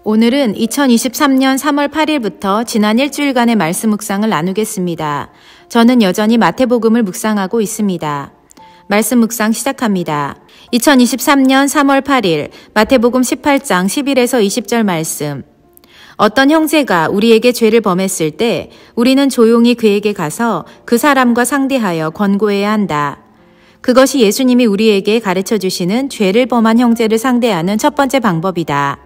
오늘은 2023년 3월 8일부터 지난 일주일간의 말씀 묵상을 나누겠습니다. 저는 여전히 마태복음을 묵상하고 있습니다. 말씀 묵상 시작합니다. 2023년 3월 8일 마태복음 18장 11에서 20절 말씀. 어떤 형제가 우리에게 죄를 범했을 때 우리는 조용히 그에게 가서 그 사람과 상대하여 권고해야 한다. 그것이 예수님이 우리에게 가르쳐 주시는 죄를 범한 형제를 상대하는 첫 번째 방법이다.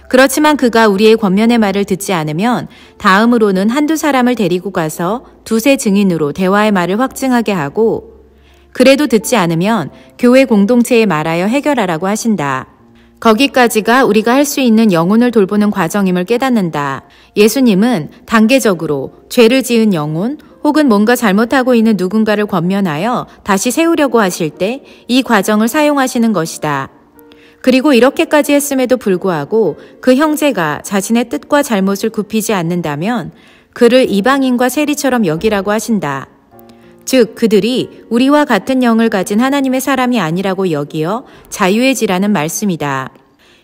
그렇지만 그가 우리의 권면의 말을 듣지 않으면 다음으로는 한두 사람을 데리고 가서 두세 증인으로 대화의 말을 확증하게 하고, 그래도 듣지 않으면 교회 공동체에 말하여 해결하라고 하신다. 거기까지가 우리가 할 수 있는 영혼을 돌보는 과정임을 깨닫는다. 예수님은 단계적으로 죄를 지은 영혼 혹은 뭔가 잘못하고 있는 누군가를 권면하여 다시 세우려고 하실 때 이 과정을 사용하시는 것이다. 그리고 이렇게까지 했음에도 불구하고 그 형제가 자신의 뜻과 잘못을 굽히지 않는다면 그를 이방인과 세리처럼 여기라고 하신다. 즉 그들이 우리와 같은 영을 가진 하나님의 사람이 아니라고 여기어 자유해지라는 말씀이다.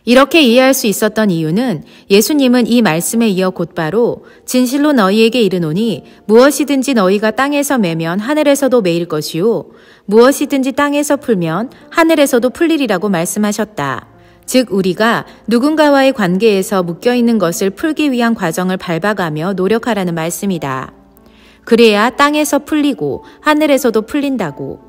이렇게 이해할 수 있었던 이유는 예수님은 이 말씀에 이어 곧바로 진실로 너희에게 이르노니 무엇이든지 너희가 땅에서 매면 하늘에서도 매일 것이요 무엇이든지 땅에서 풀면 하늘에서도 풀리리라고 말씀하셨다. 즉 우리가 누군가와의 관계에서 묶여있는 것을 풀기 위한 과정을 밟아가며 노력하라는 말씀이다. 그래야 땅에서 풀리고 하늘에서도 풀린다고.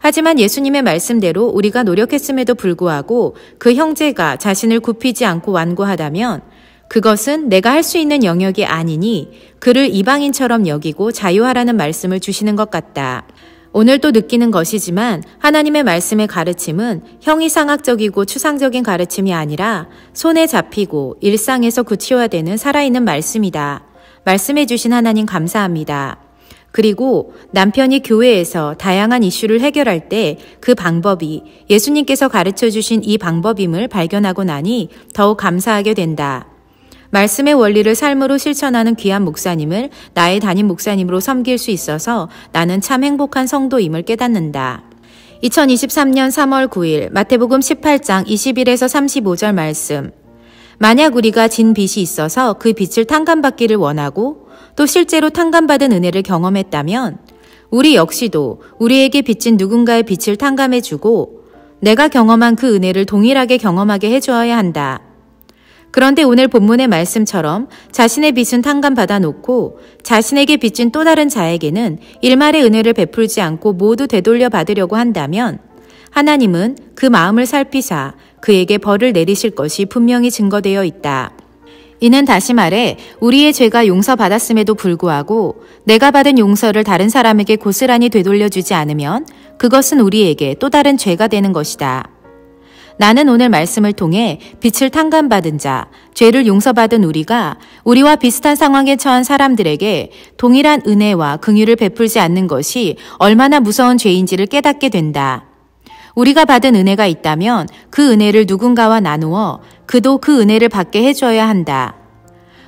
하지만 예수님의 말씀대로 우리가 노력했음에도 불구하고 그 형제가 자신을 굽히지 않고 완고하다면 그것은 내가 할 수 있는 영역이 아니니 그를 이방인처럼 여기고 자유하라는 말씀을 주시는 것 같다. 오늘도 느끼는 것이지만 하나님의 말씀의 가르침은 형이상학적이고 추상적인 가르침이 아니라 손에 잡히고 일상에서 구체화되는 살아있는 말씀이다. 말씀해 주신 하나님 감사합니다. 그리고 남편이 교회에서 다양한 이슈를 해결할 때 그 방법이 예수님께서 가르쳐 주신 이 방법임을 발견하고 나니 더욱 감사하게 된다. 말씀의 원리를 삶으로 실천하는 귀한 목사님을 나의 담임 목사님으로 섬길 수 있어서 나는 참 행복한 성도임을 깨닫는다. 2023년 3월 9일 마태복음 18장 21에서 35절 말씀. 만약 우리가 진 빚이 있어서 그 빚을 탕감받기를 원하고 또 실제로 탕감받은 은혜를 경험했다면 우리 역시도 우리에게 빚진 누군가의 빚을 탕감해주고 내가 경험한 그 은혜를 동일하게 경험하게 해주어야 한다. 그런데 오늘 본문의 말씀처럼 자신의 빚은 탕감받아 놓고 자신에게 빚진 또 다른 자에게는 일말의 은혜를 베풀지 않고 모두 되돌려 받으려고 한다면 하나님은 그 마음을 살피사 그에게 벌을 내리실 것이 분명히 증거되어 있다. 이는 다시 말해 우리의 죄가 용서받았음에도 불구하고 내가 받은 용서를 다른 사람에게 고스란히 되돌려주지 않으면 그것은 우리에게 또 다른 죄가 되는 것이다. 나는 오늘 말씀을 통해 빚을 탕감받은 자, 죄를 용서받은 우리가 우리와 비슷한 상황에 처한 사람들에게 동일한 은혜와 긍휼을 베풀지 않는 것이 얼마나 무서운 죄인지를 깨닫게 된다. 우리가 받은 은혜가 있다면 그 은혜를 누군가와 나누어 그도 그 은혜를 받게 해줘야 한다.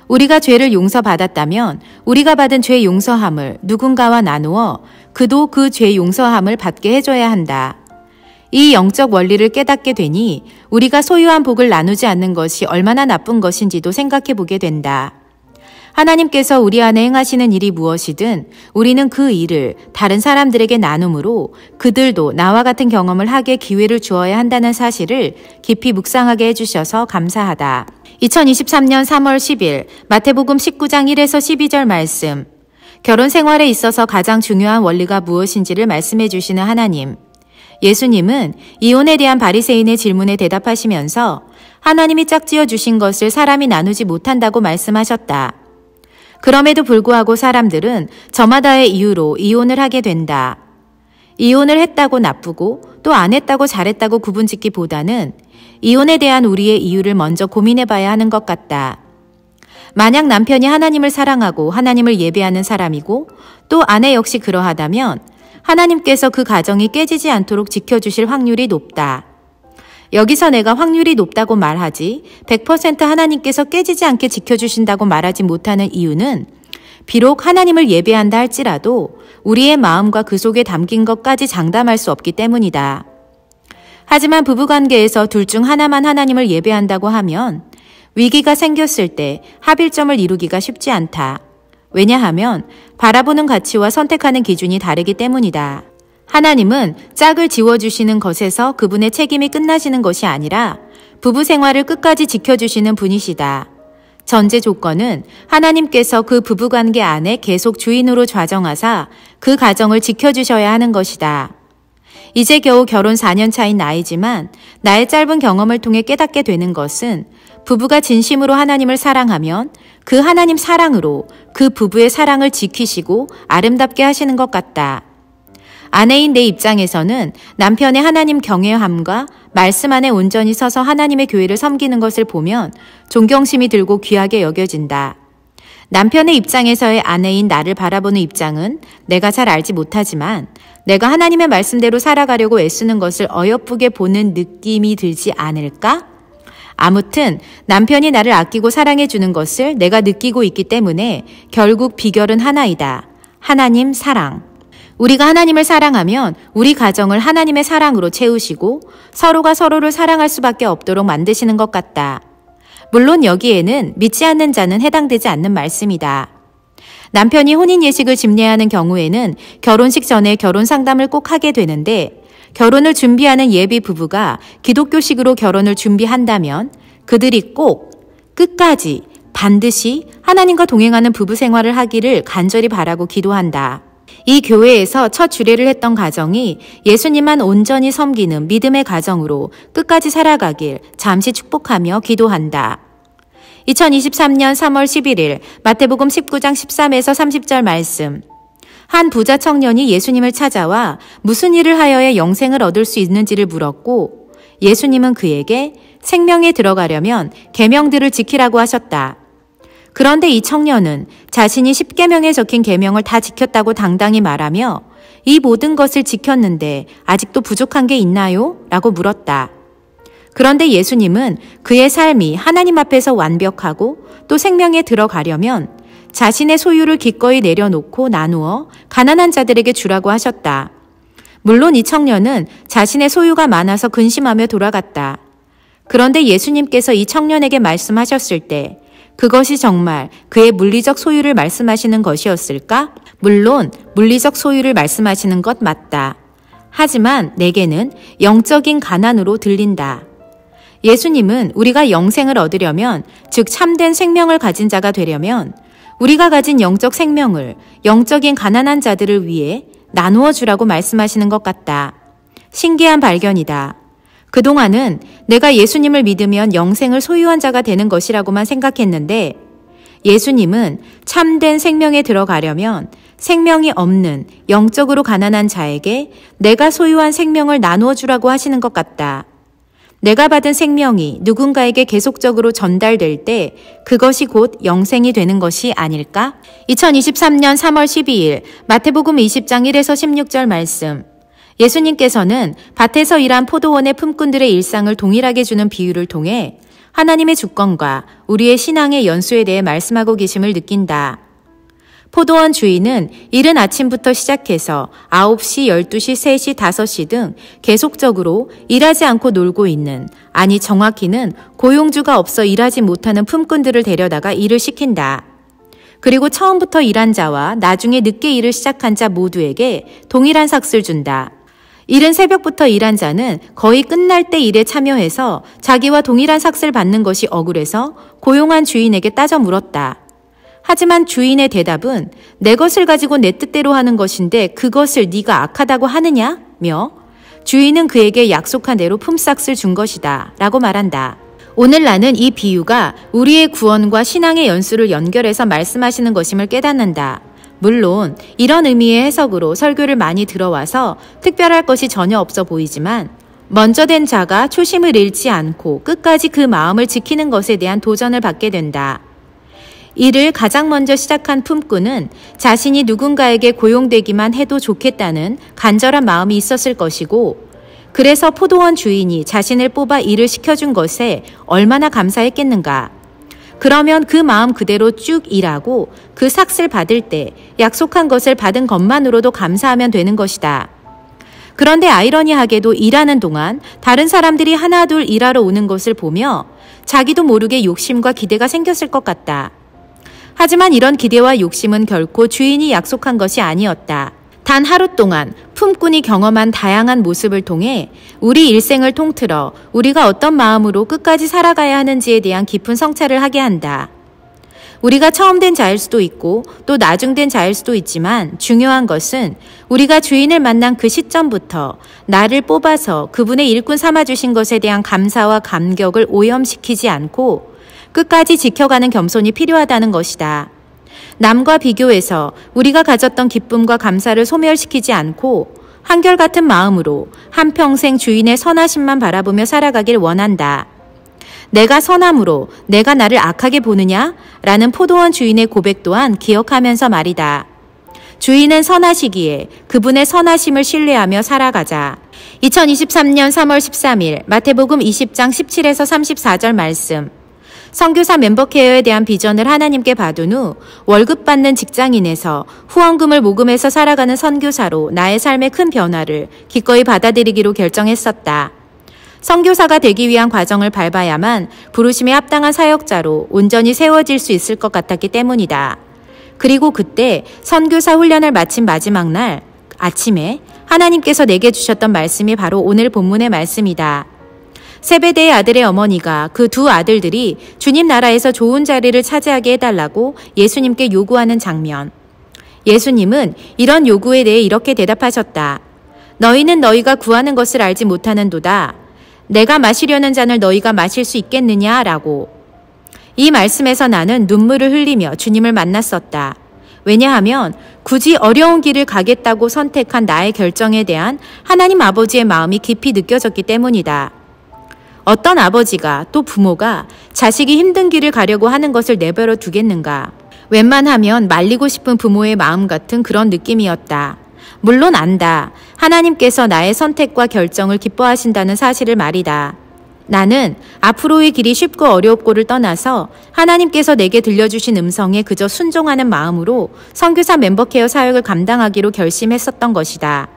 우리가 죄를 용서받았다면 우리가 받은 죄 용서함을 누군가와 나누어 그도 그 죄 용서함을 받게 해줘야 한다. 이 영적 원리를 깨닫게 되니 우리가 소유한 복을 나누지 않는 것이 얼마나 나쁜 것인지도 생각해 보게 된다. 하나님께서 우리 안에 행하시는 일이 무엇이든 우리는 그 일을 다른 사람들에게 나눔으로 그들도 나와 같은 경험을 하게 기회를 주어야 한다는 사실을 깊이 묵상하게 해주셔서 감사하다. 2023년 3월 10일 마태복음 19장 1에서 12절 말씀. 결혼 생활에 있어서 가장 중요한 원리가 무엇인지를 말씀해 주시는 하나님. 예수님은 이혼에 대한 바리새인의 질문에 대답하시면서 하나님이 짝지어 주신 것을 사람이 나누지 못한다고 말씀하셨다. 그럼에도 불구하고 사람들은 저마다의 이유로 이혼을 하게 된다. 이혼을 했다고 나쁘고 또 안 했다고 잘했다고 구분짓기보다는 이혼에 대한 우리의 이유를 먼저 고민해봐야 하는 것 같다. 만약 남편이 하나님을 사랑하고 하나님을 예배하는 사람이고 또 아내 역시 그러하다면 하나님께서 그 가정이 깨지지 않도록 지켜주실 확률이 높다. 여기서 내가 확률이 높다고 말하지 100% 하나님께서 깨지지 않게 지켜주신다고 말하지 못하는 이유는 비록 하나님을 예배한다 할지라도 우리의 마음과 그 속에 담긴 것까지 장담할 수 없기 때문이다. 하지만 부부관계에서 둘 중 하나만 하나님을 예배한다고 하면 위기가 생겼을 때 합일점을 이루기가 쉽지 않다. 왜냐하면 바라보는 가치와 선택하는 기준이 다르기 때문이다. 하나님은 짝을 지워주시는 것에서 그분의 책임이 끝나시는 것이 아니라 부부 생활을 끝까지 지켜주시는 분이시다. 전제 조건은 하나님께서 그 부부관계 안에 계속 주인으로 좌정하사 그 가정을 지켜주셔야 하는 것이다. 이제 겨우 결혼 4년 차인 나이지만 나의 짧은 경험을 통해 깨닫게 되는 것은 부부가 진심으로 하나님을 사랑하면 그 하나님 사랑으로 그 부부의 사랑을 지키시고 아름답게 하시는 것 같다. 아내인 내 입장에서는 남편의 하나님 경외함과 말씀 안에 온전히 서서 하나님의 교회를 섬기는 것을 보면 존경심이 들고 귀하게 여겨진다. 남편의 입장에서의 아내인 나를 바라보는 입장은 내가 잘 알지 못하지만 내가 하나님의 말씀대로 살아가려고 애쓰는 것을 어여쁘게 보는 느낌이 들지 않을까? 아무튼 남편이 나를 아끼고 사랑해 주는 것을 내가 느끼고 있기 때문에 결국 비결은 하나이다. 하나님 사랑. 우리가 하나님을 사랑하면 우리 가정을 하나님의 사랑으로 채우시고 서로가 서로를 사랑할 수밖에 없도록 만드시는 것 같다. 물론 여기에는 믿지 않는 자는 해당되지 않는 말씀이다. 남편이 혼인 예식을 집례하는 경우에는 결혼식 전에 결혼 상담을 꼭 하게 되는데 결혼을 준비하는 예비 부부가 기독교식으로 결혼을 준비한다면 그들이 꼭 끝까지 반드시 하나님과 동행하는 부부 생활을 하기를 간절히 바라고 기도한다. 이 교회에서 첫 주례를 했던 가정이 예수님만 온전히 섬기는 믿음의 가정으로 끝까지 살아가길 잠시 축복하며 기도한다. 2023년 3월 11일 마태복음 19장 13에서 30절 말씀. 한 부자 청년이 예수님을 찾아와 무슨 일을 하여야 영생을 얻을 수 있는지를 물었고 예수님은 그에게 생명에 들어가려면 계명들을 지키라고 하셨다. 그런데 이 청년은 자신이 10계명에 적힌 계명을 다 지켰다고 당당히 말하며 이 모든 것을 지켰는데 아직도 부족한 게 있나요? 라고 물었다. 그런데 예수님은 그의 삶이 하나님 앞에서 완벽하고 또 생명에 들어가려면 자신의 소유를 기꺼이 내려놓고 나누어 가난한 자들에게 주라고 하셨다. 물론 이 청년은 자신의 소유가 많아서 근심하며 돌아갔다. 그런데 예수님께서 이 청년에게 말씀하셨을 때 그것이 정말 그의 물리적 소유를 말씀하시는 것이었을까? 물론 물리적 소유를 말씀하시는 것 맞다. 하지만 내게는 영적인 가난으로 들린다. 예수님은 우리가 영생을 얻으려면, 즉 참된 생명을 가진 자가 되려면 우리가 가진 영적 생명을 영적인 가난한 자들을 위해 나누어 주라고 말씀하시는 것 같다. 신기한 발견이다. 그동안은 내가 예수님을 믿으면 영생을 소유한 자가 되는 것이라고만 생각했는데 예수님은 참된 생명에 들어가려면 생명이 없는 영적으로 가난한 자에게 내가 소유한 생명을 나누어 주라고 하시는 것 같다. 내가 받은 생명이 누군가에게 계속적으로 전달될 때 그것이 곧 영생이 되는 것이 아닐까? 2023년 3월 12일 마태복음 20장 1에서 16절 말씀. 예수님께서는 밭에서 일한 포도원의 품꾼들의 일상을 동일하게 주는 비유를 통해 하나님의 주권과 우리의 신앙의 연수에 대해 말씀하고 계심을 느낀다. 포도원 주인은 이른 아침부터 시작해서 9시, 12시, 3시, 5시 등 계속적으로 일하지 않고 놀고 있는, 아니 정확히는 고용주가 없어 일하지 못하는 품꾼들을 데려다가 일을 시킨다. 그리고 처음부터 일한 자와 나중에 늦게 일을 시작한 자 모두에게 동일한 삭스를 준다. 이른 새벽부터 일한 자는 거의 끝날 때 일에 참여해서 자기와 동일한 삭스를 받는 것이 억울해서 고용한 주인에게 따져 물었다. 하지만 주인의 대답은 내 것을 가지고 내 뜻대로 하는 것인데 그것을 네가 악하다고 하느냐며 주인은 그에게 약속한 대로 품삯을 준 것이다 라고 말한다. 오늘 나는 이 비유가 우리의 구원과 신앙의 연수를 연결해서 말씀하시는 것임을 깨닫는다. 물론 이런 의미의 해석으로 설교를 많이 들어와서 특별할 것이 전혀 없어 보이지만 먼저 된 자가 초심을 잃지 않고 끝까지 그 마음을 지키는 것에 대한 도전을 받게 된다. 일을 가장 먼저 시작한 품꾼은 자신이 누군가에게 고용되기만 해도 좋겠다는 간절한 마음이 있었을 것이고 그래서 포도원 주인이 자신을 뽑아 일을 시켜준 것에 얼마나 감사했겠는가. 그러면 그 마음 그대로 쭉 일하고 그 삭스를 받을 때 약속한 것을 받은 것만으로도 감사하면 되는 것이다. 그런데 아이러니하게도 일하는 동안 다른 사람들이 하나둘 일하러 오는 것을 보며 자기도 모르게 욕심과 기대가 생겼을 것 같다. 하지만 이런 기대와 욕심은 결코 주인이 약속한 것이 아니었다. 단 하루 동안 품꾼이 경험한 다양한 모습을 통해 우리 일생을 통틀어 우리가 어떤 마음으로 끝까지 살아가야 하는지에 대한 깊은 성찰을 하게 한다. 우리가 처음 된 자일 수도 있고 또 나중된 자일 수도 있지만 중요한 것은 우리가 주인을 만난 그 시점부터 나를 뽑아서 그분의 일꾼 삼아주신 것에 대한 감사와 감격을 오염시키지 않고 끝까지 지켜가는 겸손이 필요하다는 것이다. 남과 비교해서 우리가 가졌던 기쁨과 감사를 소멸시키지 않고 한결같은 마음으로 한평생 주인의 선하심만 바라보며 살아가길 원한다. 내가 선함으로 내가 나를 악하게 보느냐? 라는 포도원 주인의 고백 또한 기억하면서 말이다. 주인은 선하시기에 그분의 선하심을 신뢰하며 살아가자. 2023년 3월 13일 마태복음 20장 17에서 34절 말씀. 선교사 멤버 케어에 대한 비전을 하나님께 받은 후 월급 받는 직장인에서 후원금을 모금해서 살아가는 선교사로 나의 삶의 큰 변화를 기꺼이 받아들이기로 결정했었다. 선교사가 되기 위한 과정을 밟아야만 부르심에 합당한 사역자로 온전히 세워질 수 있을 것 같았기 때문이다. 그리고 그때 선교사 훈련을 마친 마지막 날 아침에 하나님께서 내게 주셨던 말씀이 바로 오늘 본문의 말씀이다. 세베대의 아들의 어머니가 그 두 아들들이 주님 나라에서 좋은 자리를 차지하게 해달라고 예수님께 요구하는 장면. 예수님은 이런 요구에 대해 이렇게 대답하셨다. 너희는 너희가 구하는 것을 알지 못하는도다. 내가 마시려는 잔을 너희가 마실 수 있겠느냐? 라고. 이 말씀에서 나는 눈물을 흘리며 주님을 만났었다. 왜냐하면 굳이 어려운 길을 가겠다고 선택한 나의 결정에 대한 하나님 아버지의 마음이 깊이 느껴졌기 때문이다. 어떤 아버지가 또 부모가 자식이 힘든 길을 가려고 하는 것을 내버려 두겠는가? 웬만하면 말리고 싶은 부모의 마음 같은 그런 느낌이었다. 물론 안다. 하나님께서 나의 선택과 결정을 기뻐하신다는 사실을 말이다. 나는 앞으로의 길이 쉽고 어렵고를 떠나서 하나님께서 내게 들려주신 음성에 그저 순종하는 마음으로 선교사 멤버케어 사역을 감당하기로 결심했었던 것이다.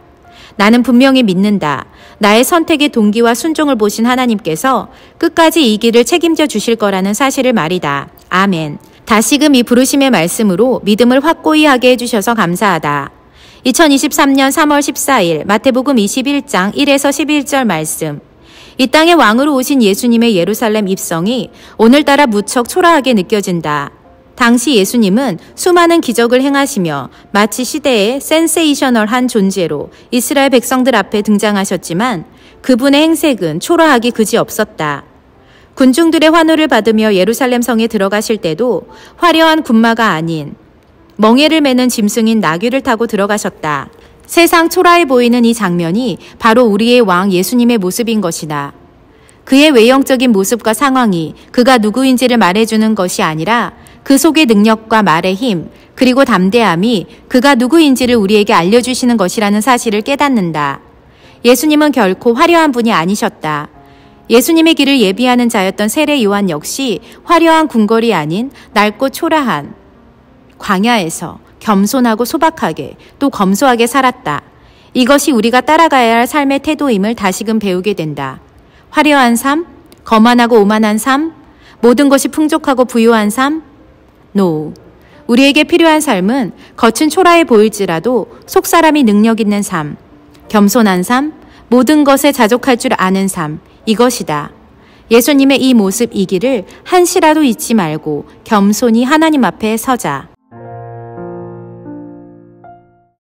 나는 분명히 믿는다. 나의 선택의 동기와 순종을 보신 하나님께서 끝까지 이 길을 책임져 주실 거라는 사실을 말이다. 아멘. 다시금 이 부르심의 말씀으로 믿음을 확고히 하게 해주셔서 감사하다. 2023년 3월 14일 마태복음 21장 1에서 11절 말씀. 이 땅에 왕으로 오신 예수님의 예루살렘 입성이 오늘따라 무척 초라하게 느껴진다. 당시 예수님은 수많은 기적을 행하시며 마치 시대의 센세이셔널한 존재로 이스라엘 백성들 앞에 등장하셨지만 그분의 행색은 초라하기 그지없었다. 군중들의 환호를 받으며 예루살렘 성에 들어가실 때도 화려한 군마가 아닌 멍에를 매는 짐승인 나귀를 타고 들어가셨다. 세상 초라해 보이는 이 장면이 바로 우리의 왕 예수님의 모습인 것이다. 그의 외형적인 모습과 상황이 그가 누구인지를 말해주는 것이 아니라 그 속의 능력과 말의 힘, 그리고 담대함이 그가 누구인지를 우리에게 알려주시는 것이라는 사실을 깨닫는다. 예수님은 결코 화려한 분이 아니셨다. 예수님의 길을 예비하는 자였던 세례 요한 역시 화려한 궁궐이 아닌 낡고 초라한 광야에서 겸손하고 소박하게 또 검소하게 살았다. 이것이 우리가 따라가야 할 삶의 태도임을 다시금 배우게 된다. 화려한 삶, 거만하고 오만한 삶, 모든 것이 풍족하고 부유한 삶? No. 우리에게 필요한 삶은 겉은 초라해 보일지라도 속사람이 능력 있는 삶, 겸손한 삶, 모든 것에 자족할 줄 아는 삶, 이것이다. 예수님의 이 모습이기를 한시라도 잊지 말고 겸손히 하나님 앞에 서자.